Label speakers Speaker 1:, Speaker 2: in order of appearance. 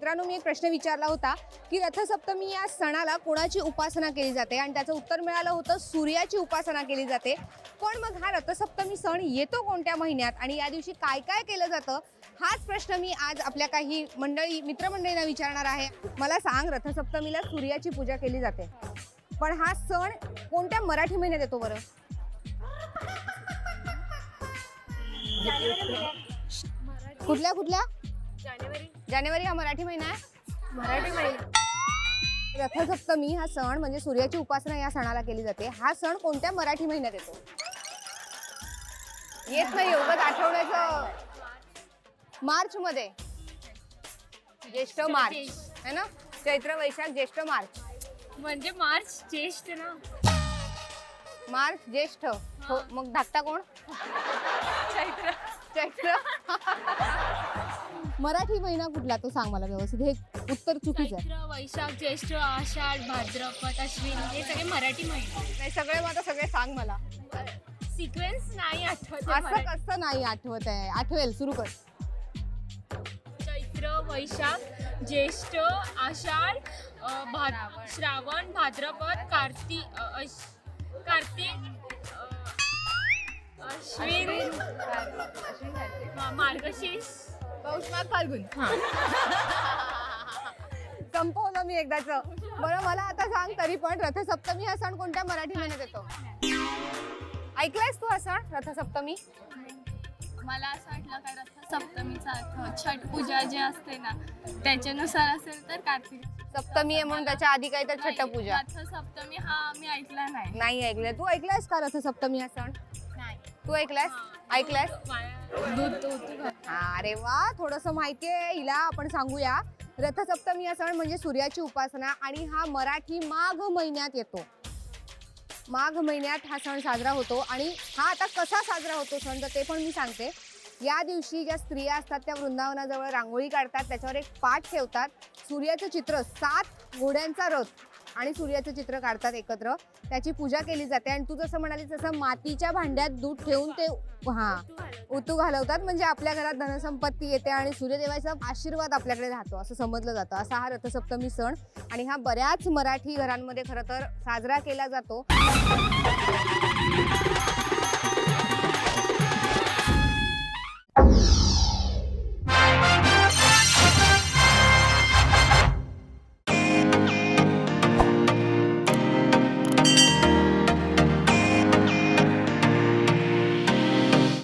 Speaker 1: मित्रांनो, मी एक प्रश्न विचारला होता की रथसप्तमी या सणाला कोणाची उपासना केली जाते आणि त्याचं उत्तर मिळालं होतं सूर्याची उपासना केली जाते। पण मग हा रथसप्तमी सण येतो कोणत्या महिन्यात आणि या दिवशी काय काय केलं जातं, हाच प्रश्न मी आज आपल्या काही मित्रमंडळींना विचारणार आहे। मला सांग, रथसप्तमीला सूर्याची पूजा केली जाते, पण हा सण कोणत्या मराठी महिन्यात येतो बरं? कुठल्या कुठल्या? जानेवारी हा मराठी महिना आहे। मराठी महिना रथसप्तमी हा सण म्हणजे सूर्याची उपासना या सणाला केली जाते। हा सण कोणत्या मराठी महिन्यात येतो? येत नाही एवढं आठवड्याचं। मार्च मध्ये, ज्येष्ठ मार्च है ना, चैत्र वैशाख ज्येष्ठ मार्च
Speaker 2: म्हणजे मार्च ज्येष्ठ ना,
Speaker 1: मार्च ज्येष्ठ हो, मग धाकटा कोण?
Speaker 2: चैत्र
Speaker 1: चैत्र मराठी महिना कुठला तो सांग मला व्यवस्थित, हे उत्तर चुकीचं आहे।
Speaker 2: चैत्र वैशाख ज्येष्ठ आषाढ भाद्रपद अश्विन हे सगळे मराठी महिने।
Speaker 1: नाही सगळे, मग आता सगळे सांग मला।
Speaker 2: सिक्वेन्स नाही आठवत
Speaker 1: असं कसं नाही आठवत आहे? आठवेल, सुरू कर।
Speaker 2: चैत्र वैशाख ज्येष्ठ आषाढ श्रावण भाद्रपद कार्तिक अश्विन मार्गशीर्ष
Speaker 1: पौष माघ फाल्गुन। संपवलं मी एकदाच। बरं मला आता सांग तरी पण, रथसप्तमी हा सण कोणत्या मराठी महिन्यात येतो? ऐकलायस तू हा सण रथसप्तमी?
Speaker 2: मला असं वाटलं काय रथसप्तमीचा अर्थ छठ पूजा जे असते ना त्याच्यानुसार असेल तर कार्तिक
Speaker 1: सप्तमी आहे म्हणून त्याच्या आधी काही तर छठ पूजा।
Speaker 2: रथसप्तमी हा मी ऐकला नाही।
Speaker 1: नाही ऐकलंय तू? ऐकलायस का रथसप्तमी हा सण?
Speaker 2: नाही।
Speaker 1: तू ऐकलायस? ऐकलायस?
Speaker 2: दूध
Speaker 1: अरे वा, थोडस माहितीये हिला, आपण सांगूया। रथसप्तमी हा सण म्हणजे सूर्याची उपासना आणि हा मराठी माघ महिन्यात येतो। माघ महिन्यात हा सण साजरा होतो आणि हा आता कसा साजरा होतो सण तर ते पण मी सांगते। या दिवशी ज्या स्त्रिया असतात त्या वृंदावनाजवळ रांगोळी काढतात, त्याच्यावर एक पाट ठेवतात, सूर्याचं चित्र 7 घोड्यांचा रथ आणि सूर्याचं चित्र काढतात एकत्र, त्याची पूजा केली जाते। आणि तू जसं म्हणाली तसं मातीच्या भांड्यात दूध ठेवून ते उतू घालवतात, म्हणजे आपल्या घरात धनसंपत्ती येते आणि सूर्यदेवाचा आशीर्वाद आपल्याकडे राहतो असं समजलं जातं। असा हा रथसप्तमी सण आणि हा बऱ्याच मराठी घरांमध्ये खरं तर साजरा केला जातो।